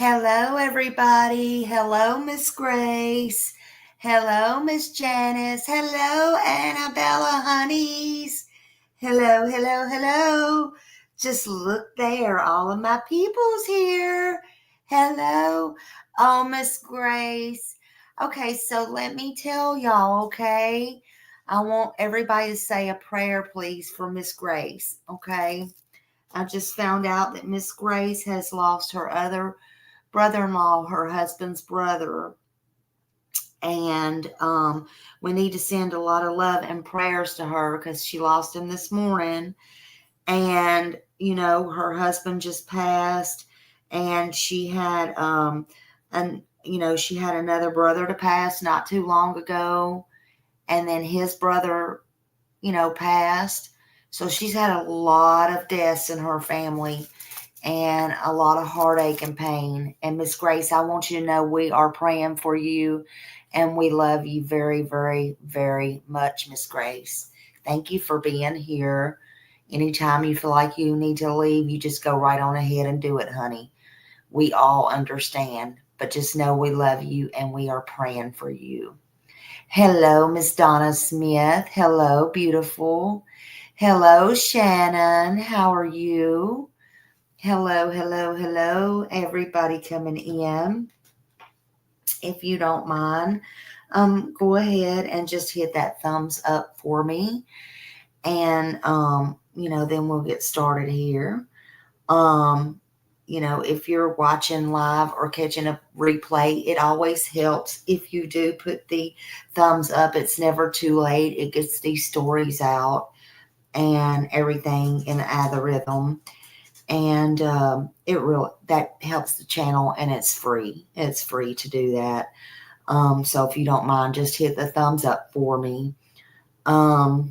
Hello, everybody. Hello, Miss Grace. Hello, Miss Janice. Hello, Annabella, honeys. Hello, hello, hello. Just look there. All of my people's here. Hello. Oh, Miss Grace. Okay, so let me tell y'all, okay? I want everybody to say a prayer, please, for Miss Grace, okay? I just found out that Miss Grace has lost her other brother-in-law, her husband's brother, and we need to send a lot of love and prayers to her because she lost him this morning. And her husband just passed, and she had she had another brother to pass not too long ago, and then his brother passed. So she's had a lot of deaths in her family and a lot of heartache and pain. And Miss Grace, I want you to know we are praying for you and we love you very, very, very much, Miss Grace. Thank you for being here. Anytime you feel like you need to leave, you just go right on ahead and do it, honey. We all understand, but just know we love you and we are praying for you. Hello, Miss Donna Smith. Hello, beautiful. Hello, Shannon. How are you? Hello, hello, hello, everybody coming in. If you don't mind, go ahead and just hit that thumbs up for me. And, then we'll get started here. If you're watching live or catching a replay, it always helps if you do put the thumbs up. It's never too late. It gets these stories out and everything in the algorithm. And that helps the channel, and it's free. It's free to do that. So if you don't mind, just hit the thumbs up for me. But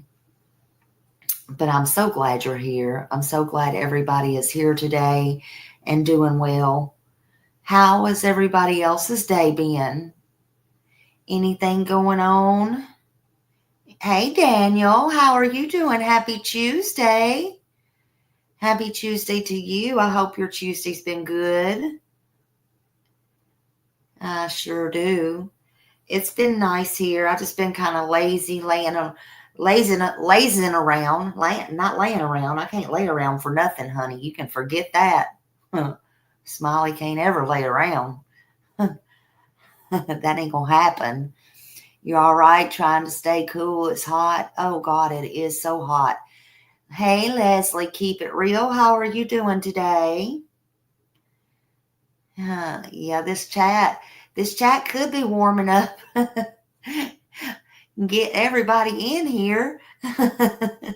I'm so glad you're here. I'm so glad everybody is here today and doing well. How has everybody else's day been? Anything going on? Hey, Daniel, how are you doing? Happy Tuesday. Happy Tuesday to you. I hope your Tuesday's been good. I sure do. It's been nice here. I've just been kind of lazy, lazing around, not laying around. I can't lay around for nothing, honey. You can forget that. Smiley can't ever lay around. That ain't gonna happen. You're all right trying to stay cool. It's hot. Oh, God, it is so hot. Hey, Leslie, keep it real. How are you doing today? Yeah, this chat could be warming up. Get everybody in here. I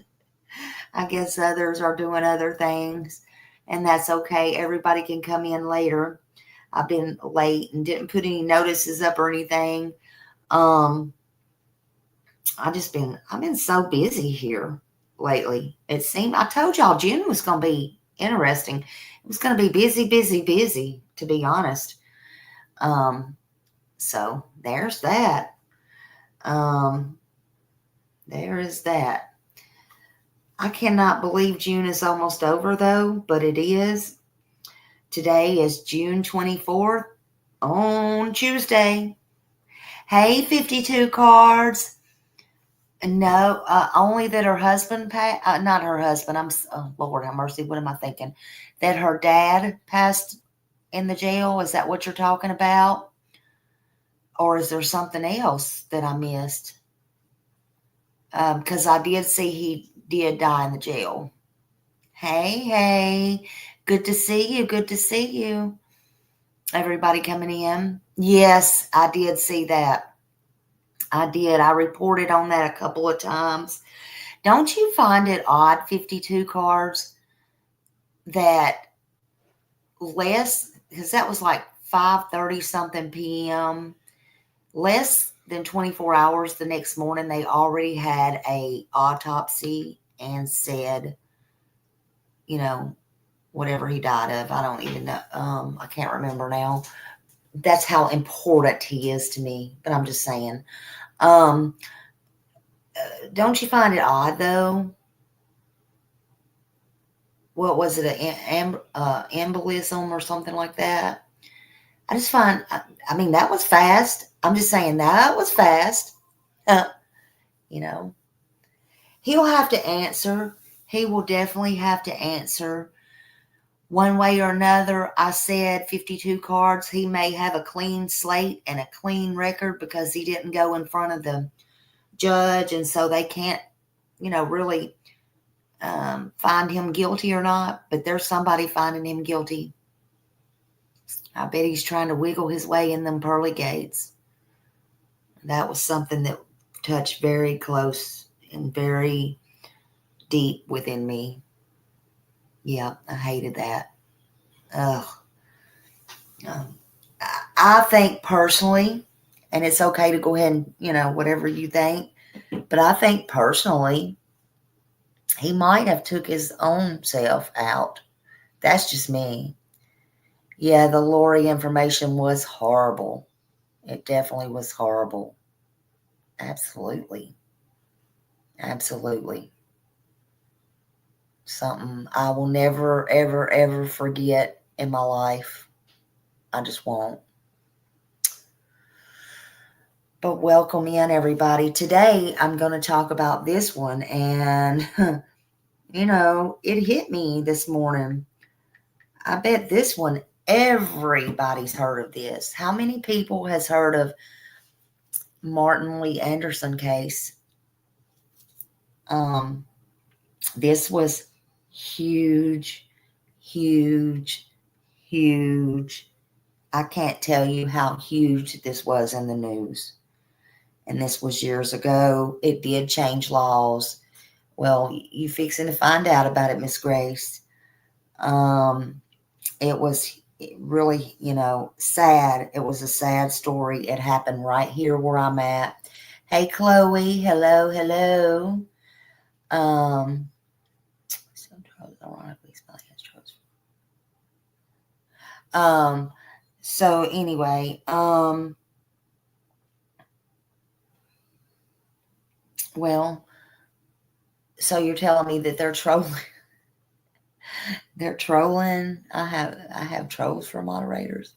guess others are doing other things, and that's okay. Everybody can come in later. I've been late and didn't put any notices up or anything. I've been so busy here lately. I told y'all June was going to be interesting. It was going to be busy, busy, busy, to be honest. So there's that. There is that. I cannot believe June is almost over though, but it is. Today is June 24th on Tuesday. Hey, 52 cards. No, only that her husband not her husband. Lord have mercy. What am I thinking? That her dad passed in the jail. Is that what you're talking about? Or is there something else that I missed? Because I did see he did die in the jail. Hey, good to see you. Good to see you. Everybody coming in. Yes, I did see that. I did. I reported on that a couple of times. Don't you find it odd, 52 cards, that because that was like 5:30 something p.m., less than 24 hours the next morning, they already had a autopsy and said, whatever he died of. I don't even know. I can't remember now. That's how important he is to me. But I'm just saying. Don't you find it odd, though? What was it, embolism or something like that? I just find, I mean, that was fast. I'm just saying that was fast. Uh, you know, he'll have to answer. He will definitely have to answer one way or another. I said 52 cards. He may have a clean slate and a clean record because he didn't go in front of the judge, and so they can't, really find him guilty or not. But there's somebody finding him guilty. I bet he's trying to wiggle his way in them pearly gates. That was something that touched very close and very deep within me. Yeah, I hated that. Ugh. Um, I think personally, and it's okay to go ahead and, whatever you think, but I think personally, he might have took his own self out. That's just me. Yeah, the Lori information was horrible. It definitely was horrible. Absolutely. Absolutely. Something I will never, ever, ever forget in my life. I just won't. But welcome in, everybody. Today, I'm going to talk about this one. And, it hit me this morning. I bet this one, everybody's heard of this. How many people has heard of Martin Lee Anderson case? This was huge, huge, huge. I can't tell you how huge this was in the news. And this was years ago. It did change laws. Well, you fixing to find out about it, Miss Grace. It was really, sad. It was a sad story. It happened right here where I'm at. Hey, Chloe. Hello, hello. So ironically spelling has so anyway, well, so you're telling me that they're trolling. They're trolling. I have trolls for moderators.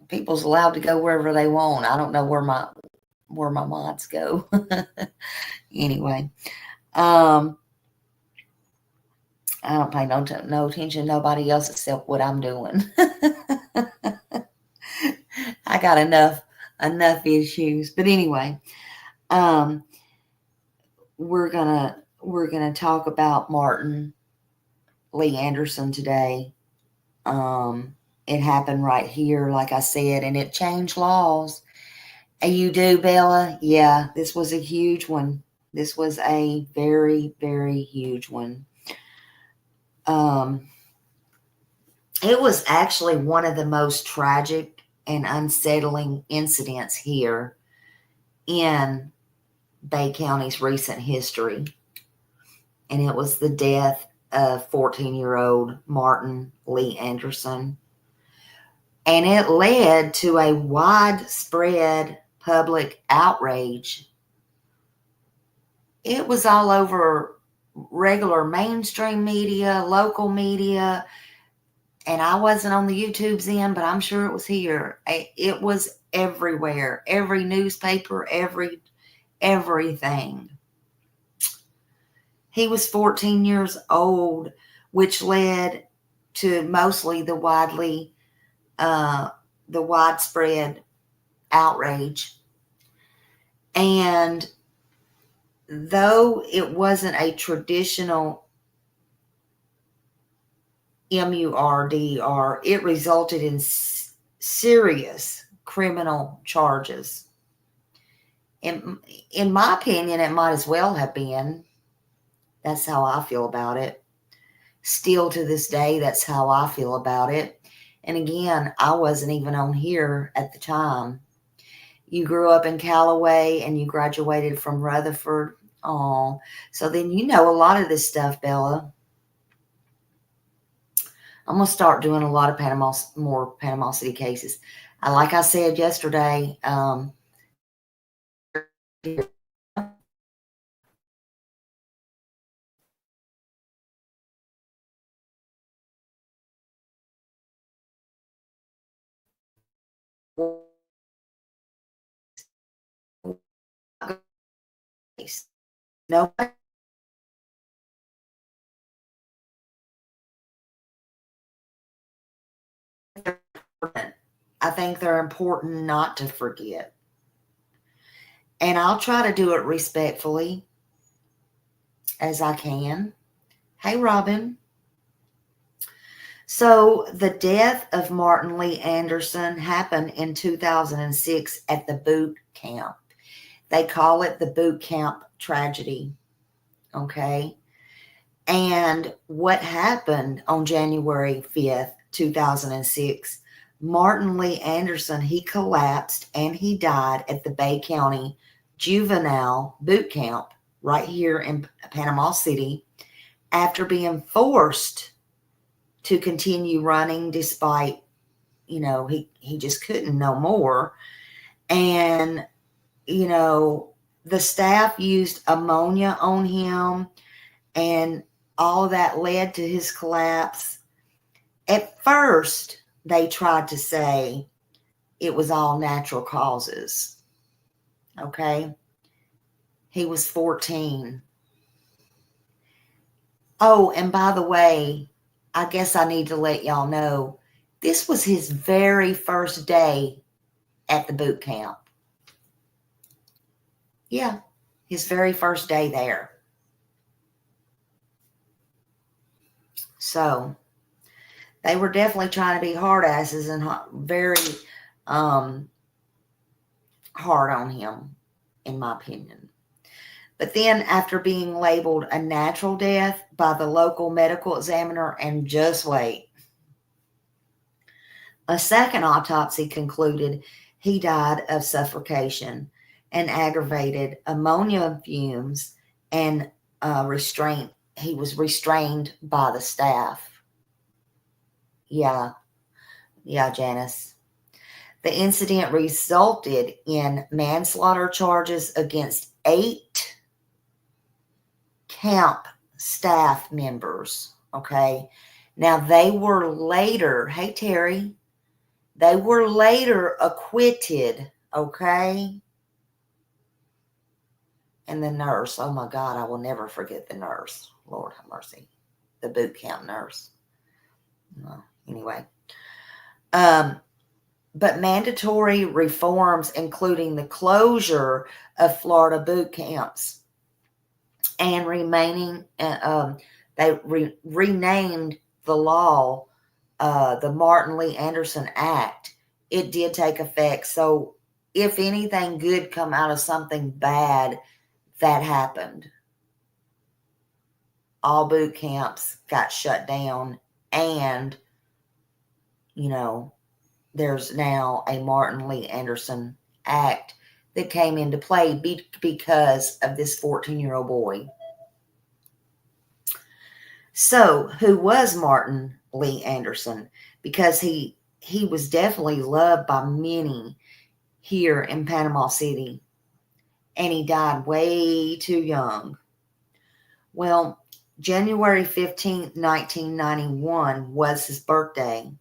People's allowed to go wherever they want. I don't know where my mods go. Anyway, I don't pay no attention to nobody else except what I'm doing. I got enough issues. But anyway, we're gonna talk about Martin Lee Anderson today. It happened right here, like I said, and it changed laws. You do, Bella? Yeah, this was a huge one. This was a very, very huge one. It was actually one of the most tragic and unsettling incidents here in Bay County's recent history. And it was the death of 14-year-old Martin Lee Anderson. And it led to a widespread public outrage. It was all over regular mainstream media, local media, and I wasn't on the YouTubes then, but I'm sure it was here. It was everywhere, every newspaper, everything. He was 14 years old, which led to mostly the widespread outrage. And though it wasn't a traditional MURDR, it resulted in serious criminal charges. In my opinion, it might as well have been. That's how I feel about it. Still to this day, that's how I feel about it. And again, I wasn't even on here at the time. You grew up in Callaway and you graduated from Rutherford. Oh, so then you know a lot of this stuff, Bella. I'm going to start doing a lot of more Panama City cases. Like I said yesterday, Nobody. I think they're important not to forget. And I'll try to do it respectfully as I can. Hey, Robin. So, the death of Martin Lee Anderson happened in 2006 at the boot camp. They call it the boot camp tragedy. Okay. And what happened on January 5th, 2006, Martin Lee Anderson, he collapsed and he died at the Bay County Juvenile Boot Camp right here in Panama City after being forced to continue running despite, he just couldn't no more. And, the staff used ammonia on him, and all of that led to his collapse. At first, they tried to say it was all natural causes. Okay? He was 14. Oh, and by the way, I guess I need to let y'all know this was his very first day at the boot camp. Yeah, his very first day there. So they were definitely trying to be hard asses and very hard on him, in my opinion. But then, after being labeled a natural death by the local medical examiner, and just wait, a second autopsy concluded he died of suffocation and aggravated ammonia fumes and restraint. He was restrained by the staff. Yeah, Janice. The incident resulted in manslaughter charges against 8 camp staff members. Okay. Now, they were later, hey, Terry, they were later acquitted. Okay. And the nurse, oh my God, I will never forget the nurse. Lord have mercy. The boot camp nurse. Well, anyway. But mandatory reforms, including the closure of Florida boot camps and they renamed the law the Martin Lee Anderson Act. It did take effect. So if anything good come out of something bad, that happened. All boot camps got shut down, and there's now a Martin Lee Anderson Act that came into play because of this 14-year-old boy. So, who was Martin Lee Anderson? Because he was definitely loved by many here in Panama City, and he died way too young. Well, January 15th, 1991 was his birthday,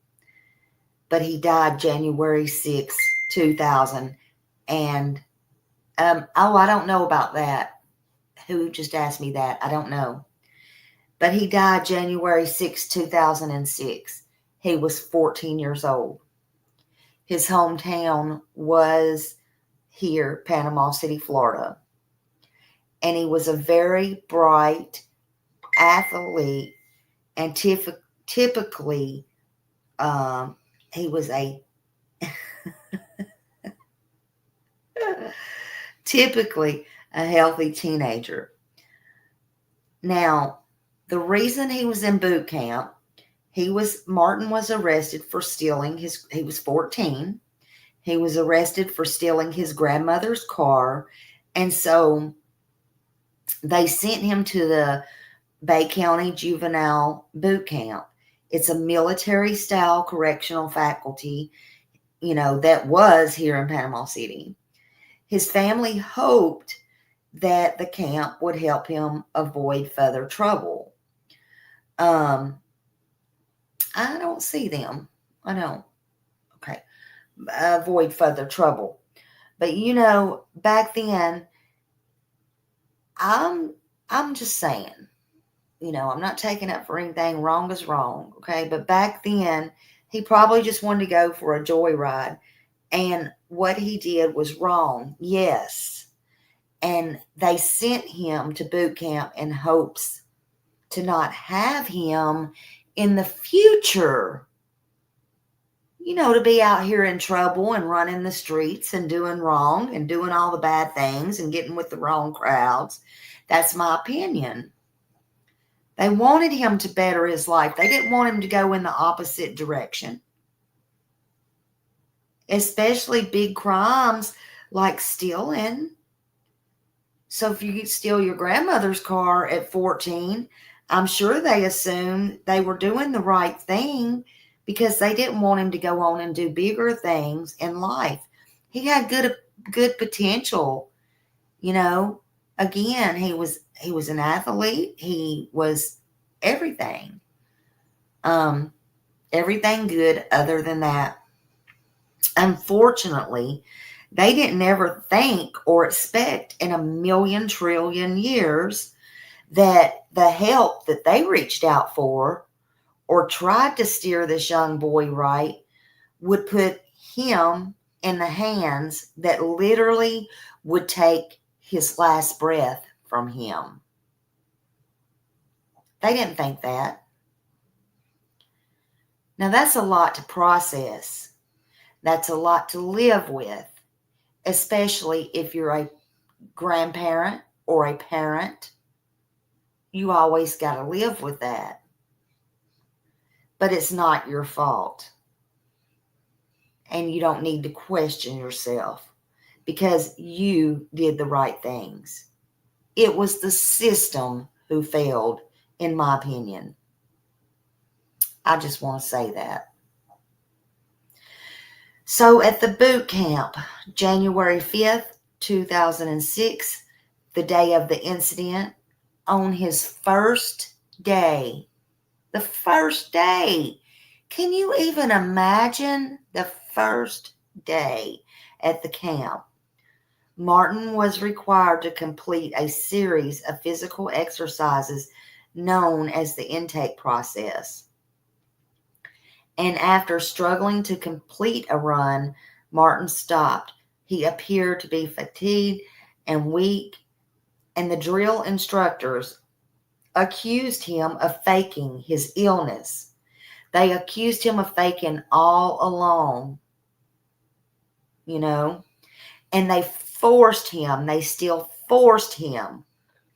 but he died January 6th, 2000. And, I don't know about that. Who just asked me that? I don't know. But he died January 6, 2006. He was 14 years old. His hometown was here, Panama City, Florida. And he was a very bright athlete, and typically, he was typically a healthy teenager. Now, the reason he was in boot camp, Martin was arrested for stealing he was 14. He was arrested for stealing his grandmother's car. And so they sent him to the Bay County Juvenile Boot Camp. It's a military style correctional faculty, that was here in Panama City. His family hoped that the camp would help him avoid further trouble. I don't see them. I don't. Okay. Avoid further trouble. But back then, I'm just saying, I'm not taking up for anything. Wrong is wrong, okay? But back then, he probably just wanted to go for a joyride, and what he did was wrong. Yes. And they sent him to boot camp in hopes to not have him in the future, to be out here in trouble and running the streets and doing wrong and doing all the bad things and getting with the wrong crowds. That's my opinion. They wanted him to better his life. They didn't want him to go in the opposite direction, especially big crimes like stealing. So if you steal your grandmother's car at 14, I'm sure they assumed they were doing the right thing because they didn't want him to go on and do bigger things in life. He had good potential, Again, he was an athlete. He was everything. Everything good other than that. Unfortunately, they didn't ever think or expect in a million trillion years that the help that they reached out for or tried to steer this young boy right would put him in the hands that literally would take his last breath from him. They didn't think that. Now, that's a lot to process. That's a lot to live with, especially if you're a grandparent or a parent. You always got to live with that. But it's not your fault. And you don't need to question yourself because you did the right things. It was the system who failed, in my opinion. I just want to say that. So at the boot camp, January 5th, 2006, the day of the incident, on his first day, the first day, can you even imagine the first day at the camp? Martin was required to complete a series of physical exercises known as the intake process. And after struggling to complete a run, Martin stopped. He appeared to be fatigued and weak, and the drill instructors accused him of faking his illness. They accused him of faking all along, and they still forced him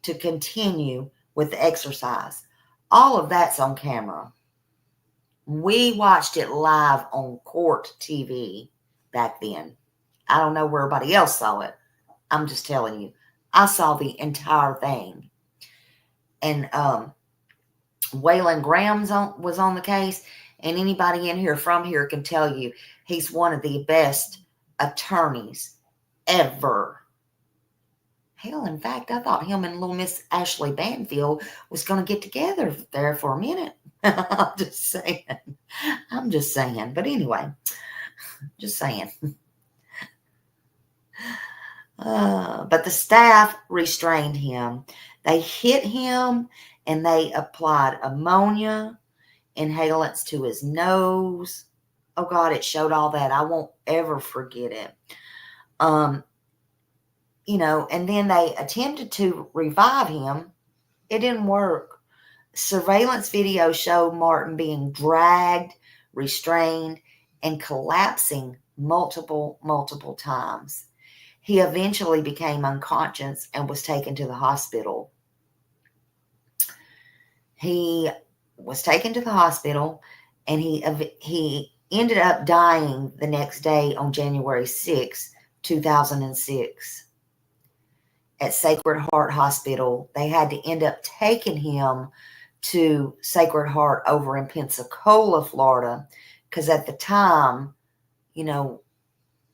to continue with the exercise. All of that's on camera. We watched it live on court TV back then. I don't know where everybody else saw it. I'm just telling you. I saw the entire thing. And Waylon Graham was on the case. And anybody in here from here can tell you he's one of the best attorneys ever. Hell, in fact, I thought him and little Miss Ashley Banfield was going to get together there for a minute. I'm just saying. But anyway, just saying. But the staff restrained him. They hit him and they applied ammonia, inhalants to his nose. Oh God, it showed all that. I won't ever forget it. And then they attempted to revive him. It didn't work. Surveillance video showed Martin being dragged, restrained, and collapsing multiple times. He eventually became unconscious and was taken to the hospital. He was taken to the hospital, and he ended up dying the next day on January 6, 2006. At Sacred Heart Hospital. They had to end up taking him to Sacred Heart over in Pensacola, Florida, because at the time,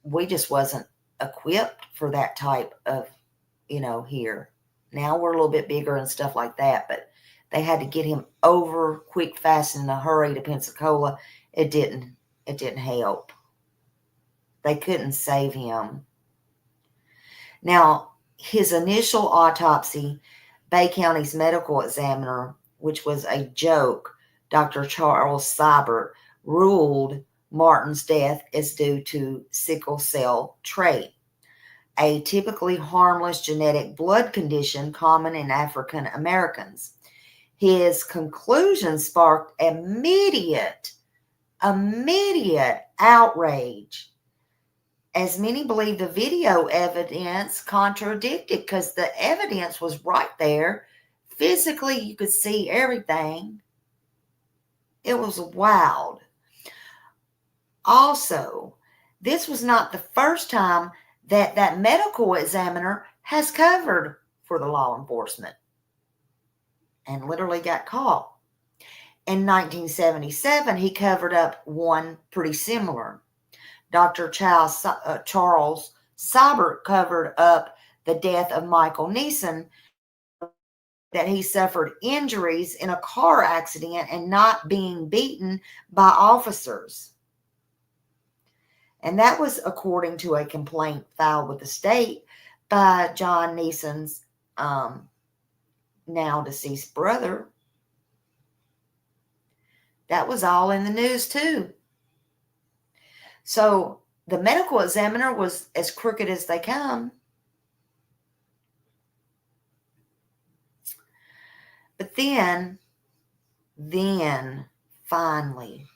we just wasn't equipped for that type of, here. Now we're a little bit bigger and stuff like that, but they had to get him over quick, fast, and in a hurry to Pensacola. It didn't help. They couldn't save him. Now, his initial autopsy, Bay County's medical examiner, which was a joke, Dr. Charles Seibert, ruled Martin's death as due to sickle cell trait, a typically harmless genetic blood condition common in African Americans. His conclusion sparked immediate outrage, as many believe the video evidence contradicted, because the evidence was right there. Physically, you could see everything. It was wild. Also, this was not the first time that medical examiner has covered for the law enforcement and literally got caught. In 1977, he covered up one pretty similar. Dr. Charles Seibert covered up the death of Michael Neeson, that he suffered injuries in a car accident and not being beaten by officers. And that was according to a complaint filed with the state by John Neeson's now deceased brother. That was all in the news too. So the medical examiner was as crooked as they come. But then finally,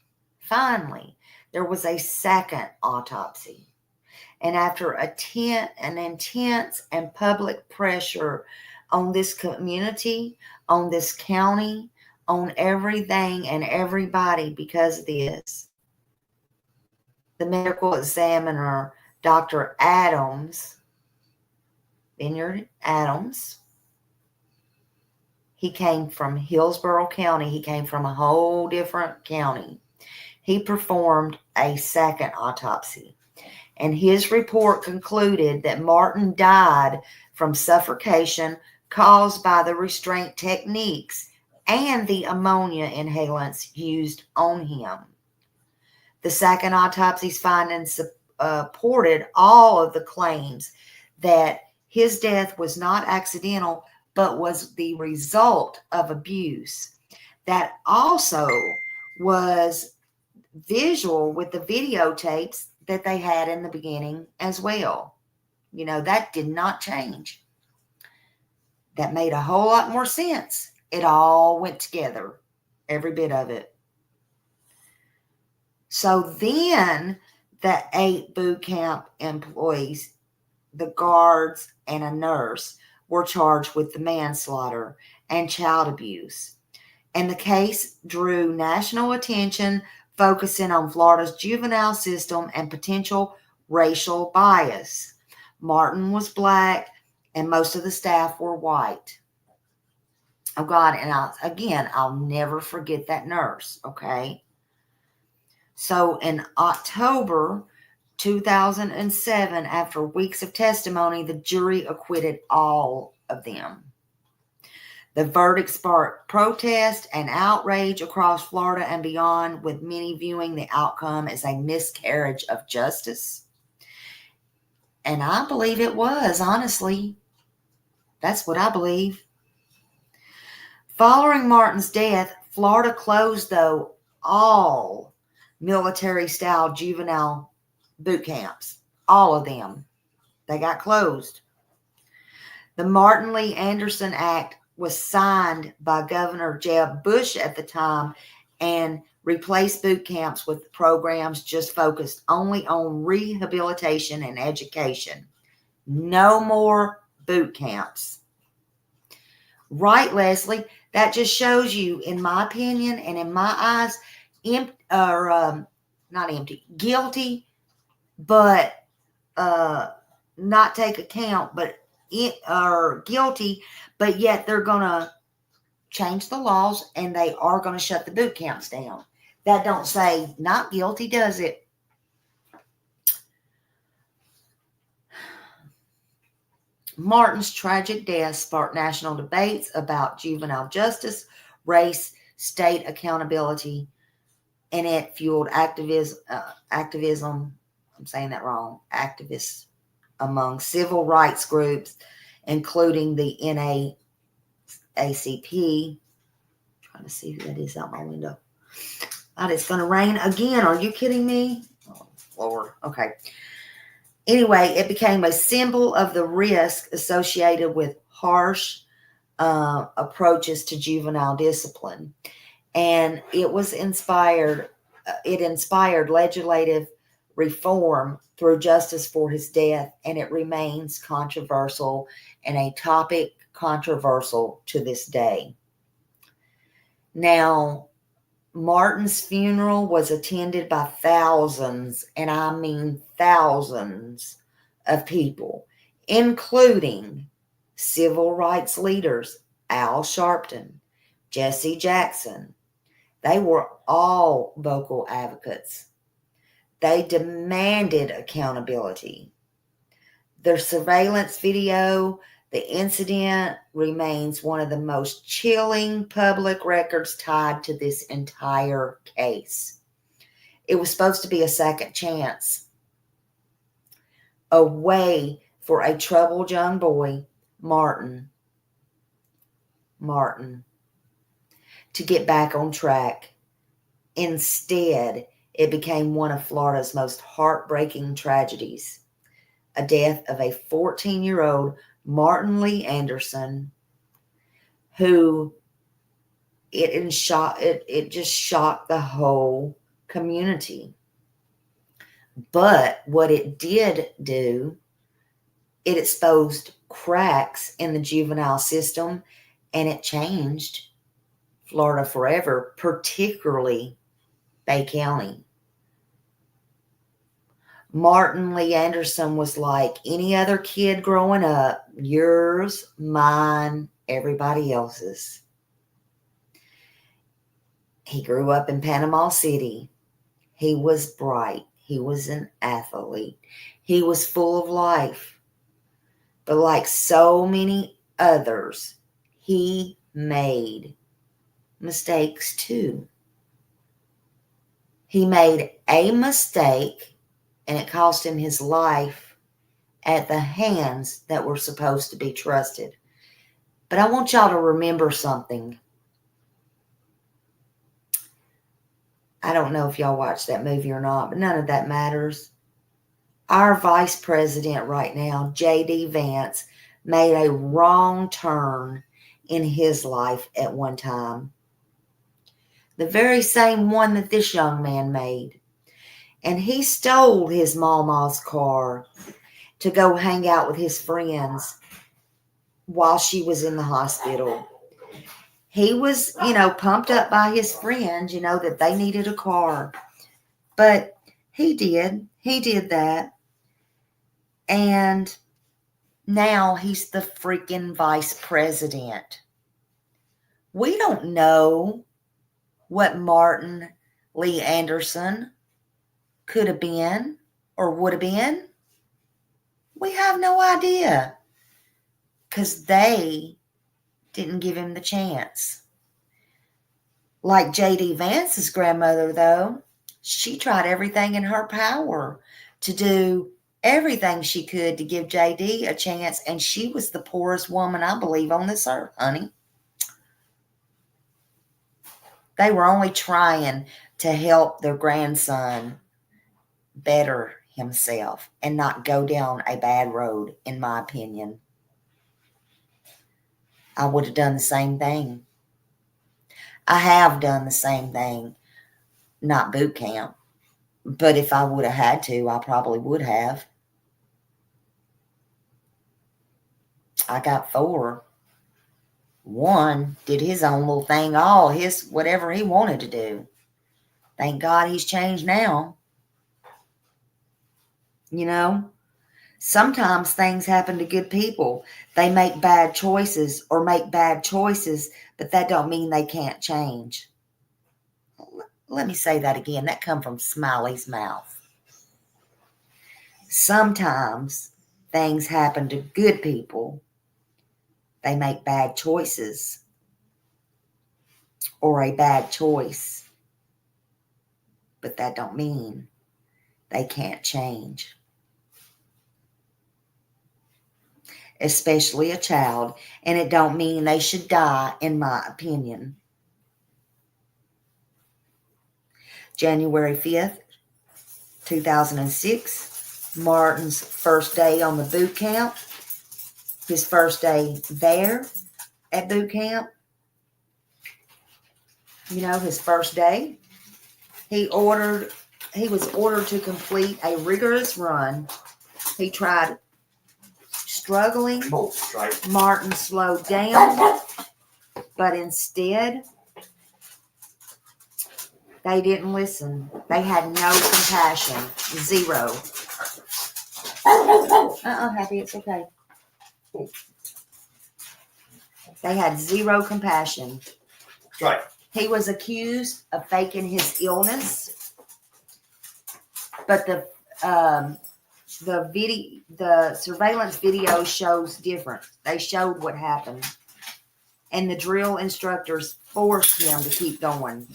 there was a second autopsy. And after an intense and public pressure on this community, on this county, on everything and everybody because of this, the medical examiner, Dr. Adams, Vineyard Adams, he came from Hillsborough County. He came from a whole different county. He performed a second autopsy, and his report concluded that Martin died from suffocation caused by the restraint techniques and the ammonia inhalants used on him. The second autopsy's findings supported all of the claims that his death was not accidental, but was the result of abuse. That also was visual with the videotapes that they had in the beginning as well. You know, that did not change. That made a whole lot more sense. It all went together, every bit of it. So then the 8 boot camp employees, the guards, and a nurse were charged with the manslaughter and child abuse. And the case drew national attention, focusing on Florida's juvenile system and potential racial bias. Martin was black, and most of the staff were white. Oh, God, and I'll never forget that nurse, okay? So in October 2007, after weeks of testimony, the jury acquitted all of them. The verdict sparked protest and outrage across Florida and beyond, with many viewing the outcome as a miscarriage of justice. And I believe it was, honestly. That's what I believe. Following Martin's death, Florida closed, though, all military-style juvenile boot camps. All of them. They got closed. The Martin Lee Anderson Act was signed by Governor Jeb Bush at the time and replaced boot camps with programs just focused only on rehabilitation and education. No more boot camps. Right, Leslie? That just shows you, in my opinion and in my eyes, guilty, but not take account, but guilty, but yet they're going to change the laws and they are going to shut the boot camps down. That don't say not guilty, does it? Martin's tragic death sparked national debates about juvenile justice, race, state accountability, and it fueled activism. I'm saying that wrong. Activists among civil rights groups including the NAACP. Trying to see who that is out my window. God, it's going to rain again. Are you kidding me? Oh, Lord. Okay. Anyway, it became a symbol of the risk associated with harsh approaches to juvenile discipline. And it inspired legislative reform through justice for his death, and it remains controversial and a topic controversial to this day. Now, Martin's funeral was attended by thousands, and I mean thousands of people, including civil rights leaders Al Sharpton, Jesse Jackson. They were all vocal advocates. They demanded accountability. Their surveillance video, the incident, remains one of the most chilling public records tied to this entire case. It was supposed to be a second chance, a way for a troubled young boy, Martin, to get back on track. Instead, it became one of Florida's most heartbreaking tragedies, a death of a 14-year-old Martin Lee Anderson, who it just shocked the whole community. But what it did do, it exposed cracks in the juvenile system, and it changed Florida forever, particularly Bay County. Martin Lee Anderson was like any other kid growing up, yours, mine, everybody else's. He grew up in Panama City. He was bright. He was an athlete. He was full of life. But like so many others, he made mistakes too. He made a mistake, and it cost him his life at the hands that were supposed to be trusted. But I want y'all to remember something. I don't know if y'all watched that movie or not, but none of that matters. Our vice president right now, J.D. Vance, made a wrong turn in his life at one time. The very same one that this young man made. And he stole his mama's car to go hang out with his friends while she was in the hospital. He was, pumped up by his friends, that they needed a car. But he did that. And now he's the freaking vice president. We don't know what Martin Lee Anderson could have been or would have been. We have no idea, because they didn't give him the chance. Like J.D. Vance's grandmother, though, she tried everything in her power to do everything she could to give J.D. a chance, and she was the poorest woman, I believe, on this earth, honey. They were only trying to help their grandson better himself and not go down a bad road, in my opinion. I would have done the same thing. I have done the same thing. Not boot camp. But if I would have had to, I probably would have. I got 4. One did his own little thing, whatever he wanted to do. Thank God he's changed now. Sometimes things happen to good people. They make bad choices, but that don't mean they can't change. Let me say that again. That come from Smiley's mouth. Sometimes things happen to good people. They make bad choices or a bad choice, but that don't mean they can't change. especially a child, and it don't mean they should die, in my opinion. January 5th, 2006, Martin's first day on the boot camp, his first day there at boot camp, his first day, he was ordered to complete a rigorous run. He tried struggling. Martin slowed down, but instead, they didn't listen. They had no compassion. Zero. Happy, it's okay. They had zero compassion. Right. He was accused of faking his illness, but the surveillance video shows different. They showed what happened, and the drill instructors forced him to keep going.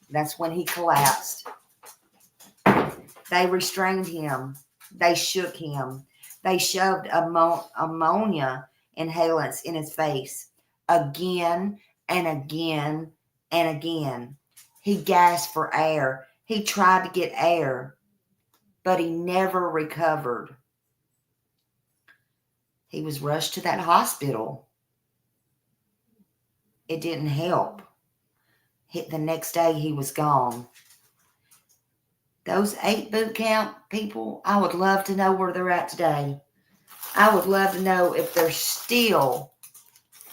That's when he collapsed. They restrained him. They shook him. They shoved ammonia inhalants in his face again and again and again. He gasped for air. He tried to get air, but he never recovered. He was rushed to that hospital. It didn't help. The next day, he was gone. Those 8 boot camp people, I would love to know where they're at today. I would love to know if they're still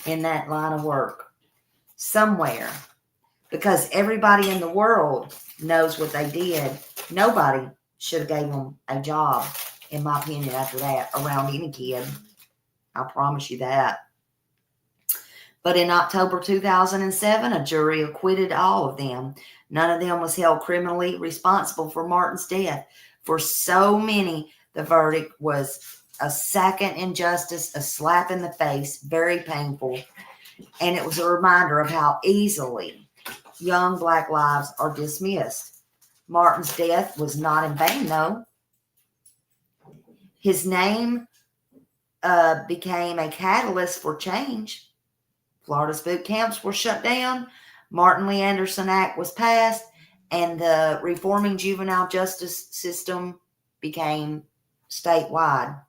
in that line of work somewhere, because everybody in the world knows what they did. Nobody should have gave them a job, in my opinion, after that, around any kid. I promise you that. But in October 2007, a jury acquitted all of them. None of them was held criminally responsible for Martin's death. For so many, the verdict was a second injustice, a slap in the face, very painful. And it was a reminder of how easily young Black lives are dismissed. Martin's death was not in vain, though. His name became a catalyst for change. Florida's boot camps were shut down. Martin Lee Anderson Act was passed, and the reforming juvenile justice system became statewide.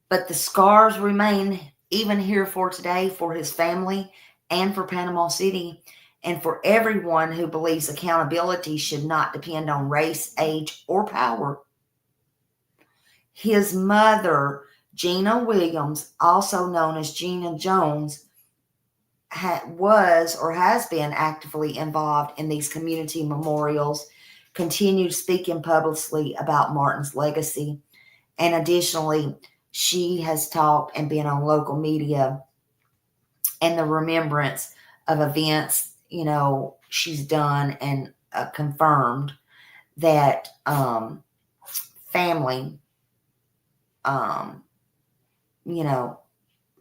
But the scars remain even here for today, for his family and for Panama City, and for everyone who believes accountability should not depend on race, age, or power. His mother, Gina Williams, also known as Gina Jones, was or has been actively involved in these community memorials, continued speaking publicly about Martin's legacy, and additionally, she has talked and been on local media and the remembrance of events, she's done and confirmed that family,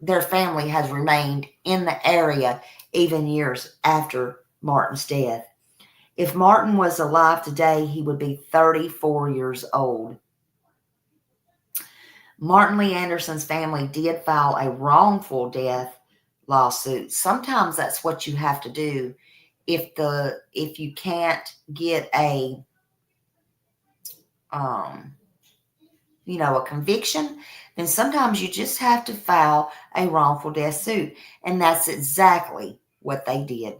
their family has remained in the area even years after Martin's death. If Martin was alive today, he would be 34 years old. Martin Lee Anderson's family did file a wrongful death lawsuit. Sometimes that's what you have to do if you can't get a conviction, then sometimes you just have to file a wrongful death suit. And that's exactly what they did.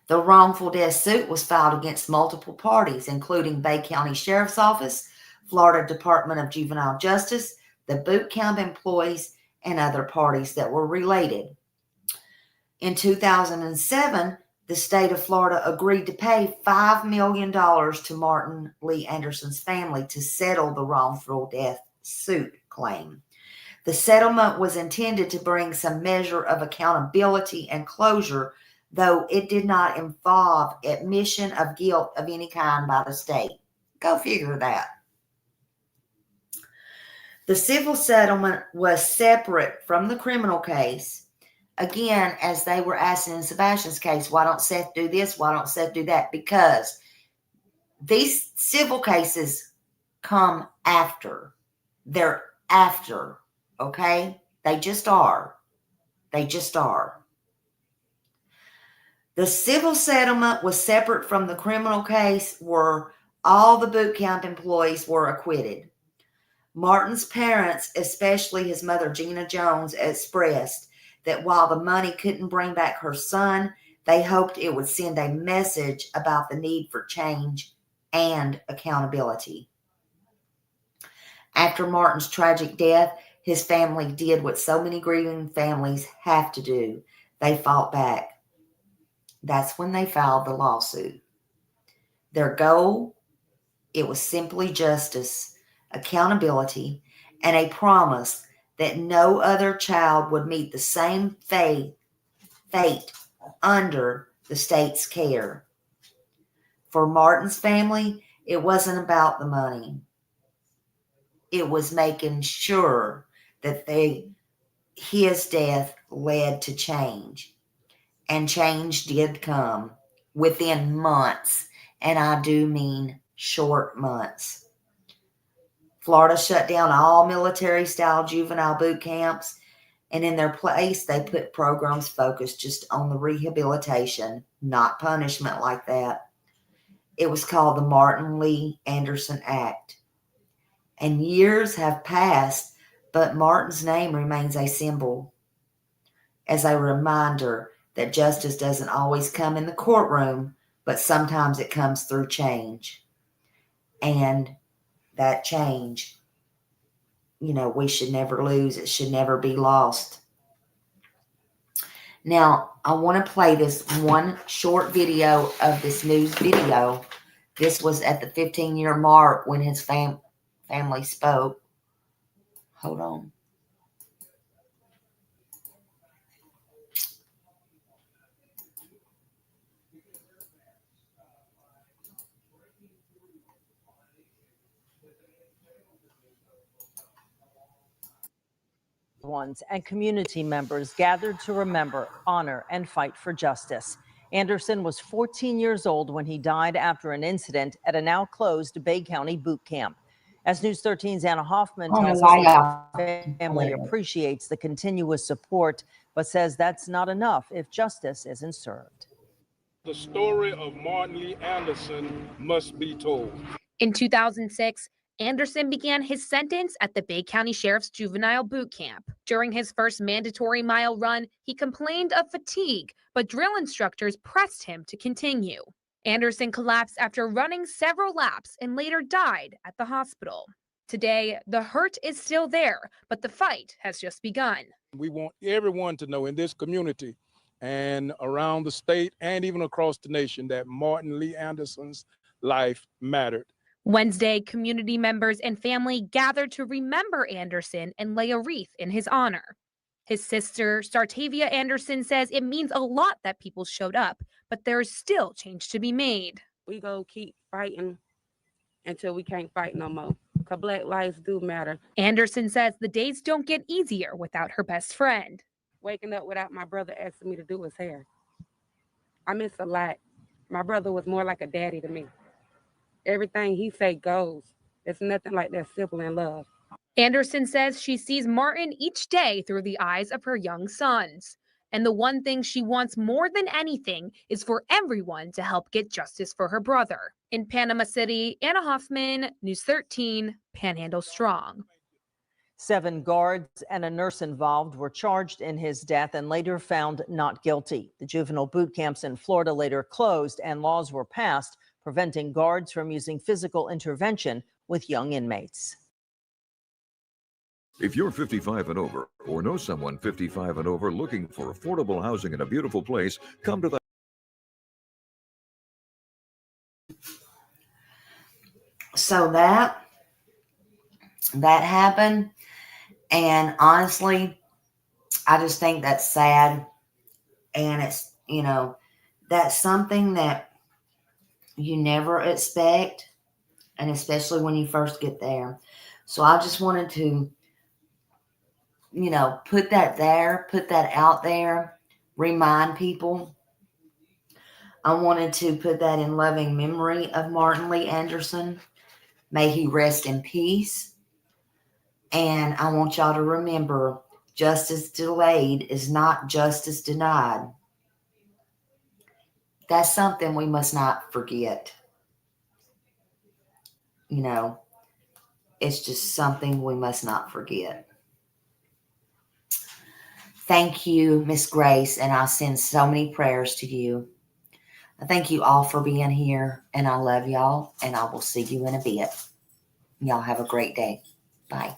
The wrongful death suit was filed against multiple parties, including Bay County Sheriff's Office, Florida Department of Juvenile Justice, the boot camp employees, and other parties that were related. In 2007, the state of Florida agreed to pay $5 million to Martin Lee Anderson's family to settle the wrongful death suit claim. The settlement was intended to bring some measure of accountability and closure, though it did not involve admission of guilt of any kind by the state. Go figure that. The civil settlement was separate from the criminal case. Again, as they were asking in Sebastian's case, why don't Seth do this? Why don't Seth do that? Because these civil cases come after. They're after, okay? They just are. They just are. The civil settlement was separate from the criminal case where all the boot camp employees were acquitted. Martin's parents, especially his mother, Gina Jones, expressed that while the money couldn't bring back her son, they hoped it would send a message about the need for change and accountability. After Martin's tragic death, his family did what so many grieving families have to do. They fought back. That's when they filed the lawsuit. Their goal, it was simply justice, accountability, and a promise that no other child would meet the same fate under the state's care. For Martin's family, it wasn't about the money. It was making sure that his death led to change. And change did come within months. And I do mean short months. Florida shut down all military-style juvenile boot camps. And in their place, they put programs focused just on the rehabilitation, not punishment like that. It was called the Martin Lee Anderson Act. And years have passed, but Martin's name remains a symbol, as a reminder that justice doesn't always come in the courtroom, but sometimes it comes through change. And that change, we should never lose. It should never be lost. Now, I want to play this one short video of this news video. This was at the 15-year mark when his family spoke. Hold on. Ones and community members gathered to remember, honor, and fight for justice. Anderson was 14 years old when he died after an incident at a now closed Bay County boot camp. As News 13's Anna Hoffman tells us, the family appreciates the continuous support, but says that's not enough if justice isn't served. The story of Martin Lee Anderson must be told. In 2006, Anderson began his sentence at the Bay County Sheriff's Juvenile Boot Camp. During his first mandatory mile run, he complained of fatigue, but drill instructors pressed him to continue. Anderson collapsed after running several laps and later died at the hospital. Today, the hurt is still there, but the fight has just begun. We want everyone to know in this community and around the state and even across the nation that Martin Lee Anderson's life mattered. Wednesday, community members and family gathered to remember Anderson and lay a wreath in his honor. His sister, Sartavia Anderson, says it means a lot that people showed up, but there is still change to be made. We go keep fighting until we can't fight no more, because Black lives do matter. Anderson says the days don't get easier without her best friend. Waking up without my brother asking me to do his hair. I miss a lot. My brother was more like a daddy to me. Everything he say goes. It's nothing like that sibling love. Anderson says she sees Martin each day through the eyes of her young sons. And the one thing she wants more than anything is for everyone to help get justice for her brother. In Panama City, Anna Hoffman, News 13, Panhandle Strong. 7 guards and a nurse involved were charged in his death and later found not guilty. The juvenile boot camps in Florida later closed and laws were passed preventing guards from using physical intervention with young inmates. If you're 55 and over or know someone 55 and over looking for affordable housing in a beautiful place, come to the... So that happened. And honestly, I just think that's sad. And it's, that's something that you never expect. And especially when you first get there. So I just wanted to, put that out there, remind people. I wanted to put that in loving memory of Martin Lee Anderson. May he rest in peace. And I want y'all to remember, justice delayed is not justice denied. That's something we must not forget. You know, it's just something we must not forget. Thank you, Miss Grace, and I send so many prayers to you. I thank you all for being here, and I love y'all, and I will see you in a bit. Y'all have a great day. Bye.